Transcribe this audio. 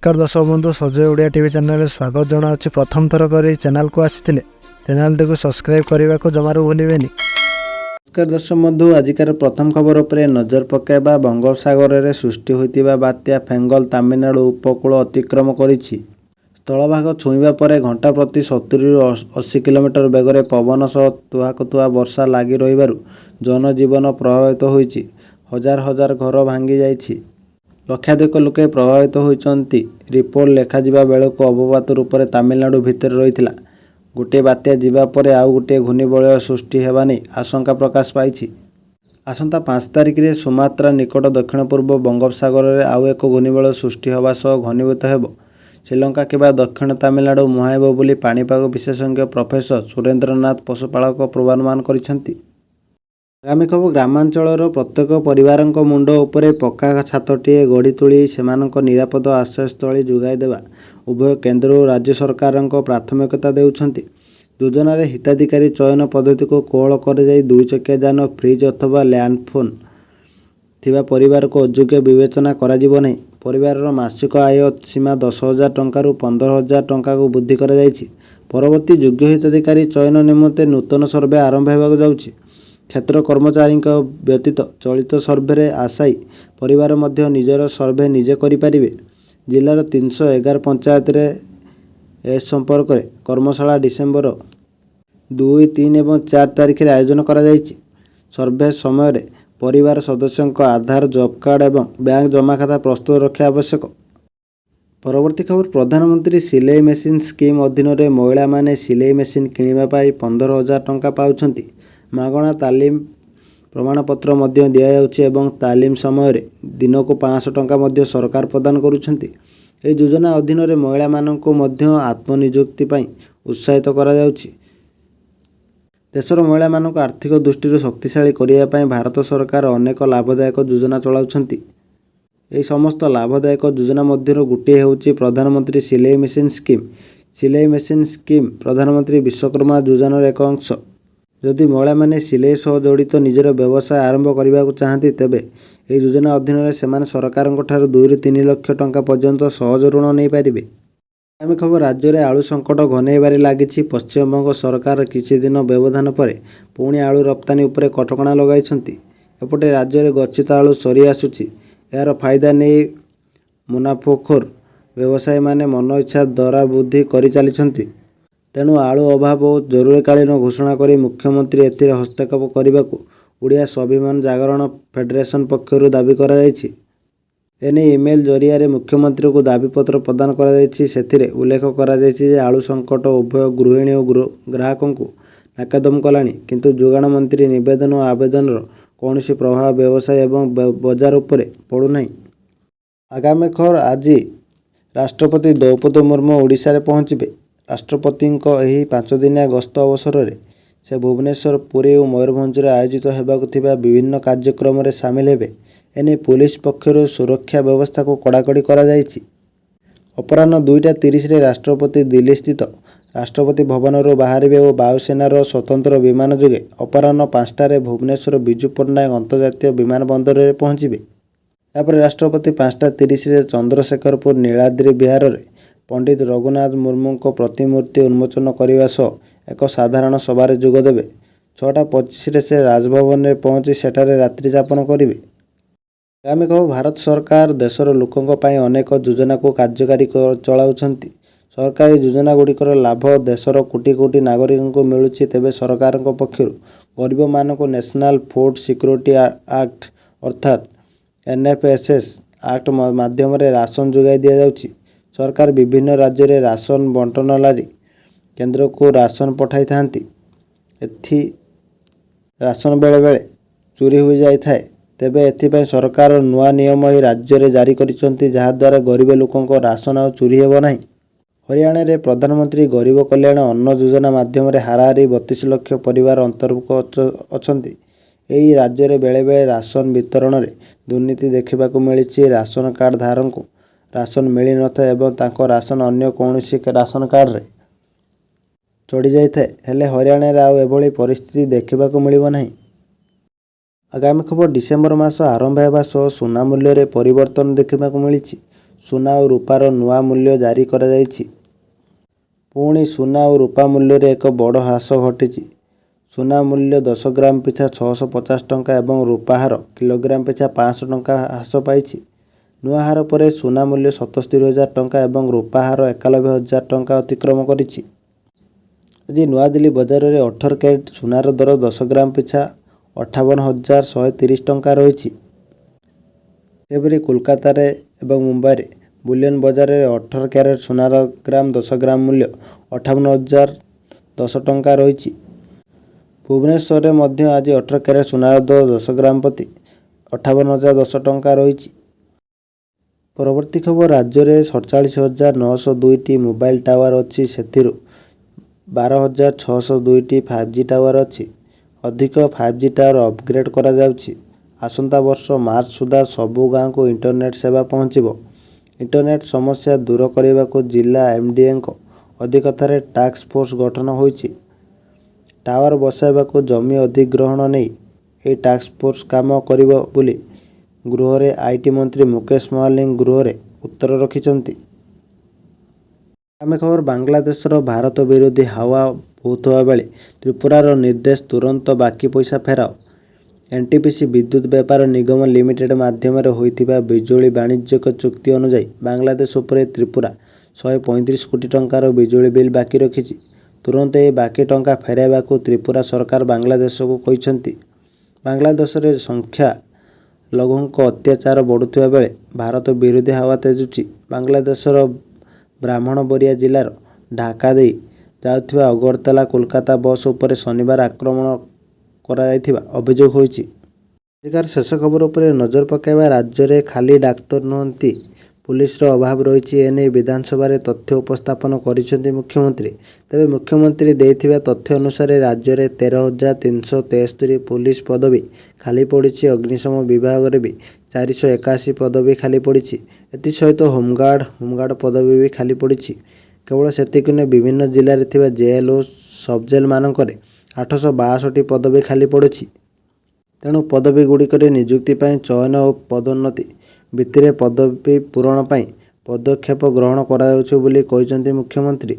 नमस्कार दर्शक बंधु सजय ओडिया टीवी चैनल स्वागत जनावि प्रथम थर कर चैनल को आसी चैनल टी सब्सक्राइब करने को जमार भूलें। नमस्कार दर्शक बंधु आजिकार प्रथम खबर उपर नजर पकाइबा। बंगोपसागर में सृष्टि होता बात्या फेंगल तमिलनाडु उपकूल अतिक्रम करिछि। स्थलभाग छुईवा पर घंटा प्रति 70-80 किलोमीटर बेगर पवन सह तुहाकुतुहा वर्षा लगी रहिबारु जनजीवन प्रभावित होइछि। हजार हजार घर भांगी जाइछि। लक्षाधिक लोके प्रभावित होइछन्ति। रिपोर्ट लेखाजिबा बेलको अवपात रूप से तमिलनाडु भितर रहिथिला। गोटे बात्या जीवा परे आउ गोटे घूर्णिबलय सृष्टि हेबा नै आशंका प्रकाश पाइछि। आसंता 5 तारिख रे सुमात्रा निकट दक्षिण पूर्व बंगोपसागर में आउ एक घूर्णिबलय सृष्टि होगा सह घनीभूत हेब श्रीलंका किंवा दक्षिण तमिलनाडु मुहाइब बोली पाणीपाग विशेषज्ञ प्रोफेसर सुरेंद्रनाथ पशुपालक पूर्वानुमान करिसेंति। आगामी खबर ग्रामांचलर प्रत्येक परिवार मुंड उपरे पक्का छातटीए गढ़ी तोली सेमानक निरापद आश्रयस्थली जोगाई देवा उभय केंद्र और राज्य सरकार प्राथमिकता देउछंती। योजन हिताधिकारी चयन पद्धति को कोहल कर 2 चकिया जान फ्रिज अथवा लैंडफोन थिबा परिवार को अयोग्य विवेचना कराजिबो नहीं। परिवार मासिक आय सीमा 10,000 टंका 15,000 टंका को वृद्धि करा जायछि। परवर्ती योग्य हिताधिकारी चयन निमंते नूतन सर्वे आरंभ होगा जाउछि। क्षेत्र कर्मचारी व्यतीत चलित सर्भे आशायी परिवार मध्य निजर सर्भे निजे करें। जिलार 311 पंचायत ए संपर्क में कर्मशाला डिसेम्बर 2, 3 और 4 तारिख में आयोजन करा जायछि। सर्भे समय परिवार सदस्यों आधार, जॉब कार्ड और बैंक जमा खाता प्रस्तुत रखा आवश्यक। परवर्ती खबर प्रधानमंत्री सिलाई मेसीन स्कीम अधीन में महिला माने सिलाई मेसीन किनिबा 15,000 टंका पाउछंती। मागणा तालीम प्रमाणपत्र मध्य दिया जाउछि एवं तालीम समय दिन को 500 टंका मध्य सरकार प्रदान करुछंती। एही योजना अधीन में महिला मानक मध्य आत्मनियुक्ति पई उत्साहित करा जाउछि। देशर महिला मानक आर्थिक दृष्टि शक्तिशाली करिया पई भारत सरकार अनेक लाभदायक योजना चलाउछंती। एही समस्त लाभदायक योजना मध्य गोटे हेउछि प्रधानमंत्री सिलाई मेसीन स्कीम। सिलाई मेसीन स्कीम प्रधानमंत्री विश्वकर्मा योजनार एक अंश। जदि महिला माने सिलाई सह जड़ित निजर व्यवसाय आरंभ करने को चाहती तेबे यह योजना अधीन में सेमाने सरकार 2-3 लाख टंका पर्यंत सहज ऋण नहीं पारिबे। आगामी खबर राज्य में आलू संकट घनैबारे लागिछि। पश्चिमबंग सरकार किछि दिन व्यवधान पर पुणी आलू रप्तानी उपरे कटकणा लगाइछन्ति। एपटे राज्य में गच्छित आलू सरी आसुछि। यार फायदा नहीं मुनाफाखोर व्यवसायी माने मन इच्छा दर वृद्धि करि चलिछन्ति। तेणु आलू अभाव और जरूरीकालीन घोषणा करी मुख्यमंत्री एथिरे हस्तक्षेप करने को ओडिया स्वाभिमान जागरण फेडरेशन पक्षर दाबी करा जायछि। एने ईमेल जरिया रे मुख्यमंत्री को दाबीपत्र प्रदान करा जायछि। सेथिरे उल्लेख करा जायछि जे आलू संकट उभय गृहिणी और ग्राहकों को नाकेदम कलानी, किंतु जोगाण मंत्री निवेदन और आवेदनर कौनसी प्रभाव व्यवसाय एवं बजार उपरे पड़ू नहीं। आगामी खबर आज राष्ट्रपति द्रौपदी मुर्मू ओडिशा रे पहुंचबे। राष्ट्रपति एही 5 दिनिया गस्त अवसर में से भुवनेश्वर, पुरी और मयूरभंज आयोजित होगाकु विभिन्न कार्यक्रम में सामिल हेबे। एने पुलिस पक्षर सुरक्षा व्यवस्था को कड़ाकड़ी करा जायछि। अपराह्न 2:30 रे राष्ट्रपति दिल्ली स्थित राष्ट्रपति भवन बाहरिबे और वायुसेनार स्वतंत्र विमान जोगे अपराह्न 5टारे भुवनेश्वर विजु पट्टनायक अंतर्जातीय विमानबंदर में पहुंचबे। यापर राष्ट्रपति 5:30 रे चंद्रशेखरपुर नीलाद्रि विहार में पंडित रघुनाथ मुर्मू को प्रतिमूर्ति उन्मोचन करने सह एक साधारण सभार जोगदेवे। 6:25 से राजभवन में पहुंची सेठारे रात्रि यापन करेंगे। आगामी खबर भारत सरकार देशर लोकों पर अनेक योजना को कार्यकारी चलाउछंती। सरकारी योजना गुड़िकर लाभ देशर कोटी कोटी नागरिकों को मिलुछि। तेबे सरकार पक्षर गरीब मानक नेशनल फूड सिक्योरिटी एक्ट अर्थात NFSS एक्ट माध्यम राशन जोगाई दि जाउछि। सरकार विभिन्न राज्य में राशन बंटन लारी केंद्र को राशन पठाई थांती। एथि राशन बेले बेले चोरी हो जाए थाए। तेबे एथिपाई सरकार नुआ नियम ही राज्य में जारी करिसंती, जहा द्वारा गरीब लोकों को राशन आ चोरी हेबो नाही। हरियाणा रे प्रधानमंत्री गरीब कल्याण अन्न योजना माध्यम हाराहारी 32 लाख परिवार अंतर्भुक्त अछंती। एही राज्य में बेले बेले राशन वितरण में दुर्नीति देखा मिली। राशन कार्ड धारक को राशन मिल न था एवं तांको राशन अन्य कौनसी राशन कार्ड रे चढ़ी जाए। हेले हरियाणा रे आउ एभली परिस्थिति देखा मिलिबो नाही। आगामी खबर डिसेम्बर मास आरंभ होगा सह सुना मूल्य रे परिवर्तन देखा मिली। ସୁନା ଓ ରୂପାର ନୂଆ ମୂଲ୍ୟ ଜାରି କରାଯାଇଛି। ପୁଣି ସୁନା ଓ ରୂପା ମୂଲ୍ୟରେ ଏକ ବଡ଼ ହ୍ରାସ ଘଟିଛି। ସୁନା ମୂଲ୍ୟ 10 ଗ୍ରାମ ପିଛା 650 ଟଙ୍କା ଏବଂ ରୂପା ହାର କିଲୋଗ୍ରାମ ପିଛା 500 ଟଙ୍କା ହ୍ରାସ ପାଇଛି। ନୂଆ ହାର ପରେ ସୁନା ମୂଲ୍ୟ 77,000 ଟଙ୍କା ଏବଂ ରୂପା ହାର 91,000 ଟଙ୍କା ଅତିକ୍ରମ କରିଛି। ଆଜି ନୂଆଦିଲ୍ଲୀ ବଜାରରେ 18 କ୍ୟାରେଟ୍ ସୁନାର ଦର 10 ଗ୍ରାମ ପିଛା 58,130 ଟଙ୍କା ରହିଛି। ସେହିପରି କୋଲକାତାରେ ଏବଂ ମୁମ୍ବାଇରେ ବୁଲିୟନ ବଜାରରେ 18 କ୍ୟାରେଟ୍ ସୁନାର ଗ୍ରାମ 10 ଗ୍ରାମ ମୂଲ୍ୟ 58,010 ଟଙ୍କା ରହିଛି। ଭୁବନେଶ୍ୱରରେ ମଧ୍ୟ ଆଜି 18 କ୍ୟାରେଟ୍ ସୁନାର ଦର 10 ଗ୍ରାମ ପ୍ରତି 58,010 ଟଙ୍କା ରହିଛି। ପରବର୍ତ୍ତୀ ଖବର, ରାଜ୍ୟରେ 47,902ଟି ମୋବାଇଲ ଟାୱାର ଅଛି। ସେଥିରୁ 12,602ଟି 5G ଟାୱାର ଅଛି। ଅଧିକ 5G ଟାୱାର ଅପଗ୍ରେଡ୍ କରାଯାଉଛି। ଆସନ୍ତା ବର୍ଷ ମାର୍ଚ୍ଚ ସୁଦ୍ଧା ସବୁ ଗାଁକୁ ଇଣ୍ଟରନେଟ୍ ସେବା ପହଞ୍ଚିବ। ଇଣ୍ଟରନେଟ୍ ସମସ୍ୟା ଦୂର କରିବାକୁ ଜିଲ୍ଲା MDAଙ୍କ ଅଧ୍ୟକ୍ଷତାରେ ଟାସ୍କ ଫୋର୍ସ ଗଠନ ହୋଇଛି। ଟାୱାର ବସାଇବାକୁ ଜମି ଅଧିଗ୍ରହଣ ନେଇ ଏହି ଟାସ୍କ ଫୋର୍ସ କାମ କରିବ ବୋଲି ଗୃହରେ IT ମନ୍ତ୍ରୀ ମୁକେଶ ମହାଲିକ ଗୃହରେ ଉତ୍ତର ରଖିଛନ୍ତି। ଆଗାମୀ ଖବର, ବାଂଲାଦେଶର ଭାରତ ବିରୋଧୀ ହାୱା ବହୁଥିବା ବେଳେ ତ୍ରିପୁରାର ନିର୍ଦ୍ଦେଶ ତୁରନ୍ତ ବାକି ପଇସା ଫେରାଅ। NTPC ବିଦ୍ୟୁତ୍ ବ୍ୟାପାର ନିଗମ ଲିମିଟେଡ୍ ମାଧ୍ୟମରେ ହୋଇଥିବା ବିଜୁଳି ବାଣିଜ୍ୟିକ ଚୁକ୍ତି ଅନୁଯାୟୀ ବାଂଲାଦେଶ ଉପରେ ତ୍ରିପୁରା 135 କୋଟି ଟଙ୍କାର ବିଜୁଳି ବିଲ୍ ବାକି ରଖିଛି। ତୁରନ୍ତ ଏହି ବାକି ଟଙ୍କା ଫେରାଇବାକୁ ତ୍ରିପୁରା ସରକାର ବାଂଲାଦେଶକୁ କହିଛନ୍ତି। ବାଂଲାଦେଶରେ ସଂଖ୍ୟା ଲଘୁଙ୍କ ଅତ୍ୟାଚାର ବଢ଼ୁଥିବା ବେଳେ ଭାରତ ବିରୋଧୀ ହାୱା ତେଜୁଛି। ବାଂଲାଦେଶର ବ୍ରାହ୍ମଣବରିଆ ଜିଲ୍ଲାର ଢାକା ଦେଇ ଯାଉଥିବା ଅଗରତାଲା କୋଲକାତା ବସ୍ ଉପରେ ଶନିବାର ଆକ୍ରମଣ କରାଯାଇଥିବା ଅଭିଯୋଗ ହୋଇଛି। ଆଜିକାର ଶେଷ ଖବର ଉପରେ ନଜର ପକାଇବା। ରାଜ୍ୟରେ ଖାଲି ଡାକ୍ତର ନୁହନ୍ତି, ପୁଲିସର ଅଭାବ ରହିଛି। ଏନେଇ ବିଧାନସଭାରେ ତଥ୍ୟ ଉପସ୍ଥାପନ କରିଛନ୍ତି ମୁଖ୍ୟମନ୍ତ୍ରୀ। ତେବେ ମୁଖ୍ୟମନ୍ତ୍ରୀ ଦେଇଥିବା ତଥ୍ୟ ଅନୁସାରେ ରାଜ୍ୟରେ 13,373 ପୁଲିସ ପଦବୀ ଖାଲି ପଡ଼ିଛି। ଅଗ୍ନିଶମ ବିଭାଗରେ ବି 481 ପଦବୀ ଖାଲି ପଡ଼ିଛି। ଏଥିସହିତ ହୋମଗାର୍ଡ ପଦବୀ ବି ଖାଲି ପଡ଼ିଛି। କେବଳ ସେତିକି ନୁହେଁ, ବିଭିନ୍ନ ଜିଲ୍ଲାରେ ଥିବା ଜେଲ୍ ଓ ସବ୍ଜେଲ୍ ମାନଙ୍କରେ 862ଟି ପଦବୀ ଖାଲି ପଡ଼ିଛି। ତେଣୁ ପଦବୀଗୁଡ଼ିକରେ ନିଯୁକ୍ତି ପାଇଁ ଚୟନ ଓ ପଦୋନ୍ନତି ଭିତ୍ତିରେ ପଦବୀ ପୂରଣ ପାଇଁ ପଦକ୍ଷେପ ଗ୍ରହଣ କରାଯାଉଛି ବୋଲି କହିଛନ୍ତି ମୁଖ୍ୟମନ୍ତ୍ରୀ।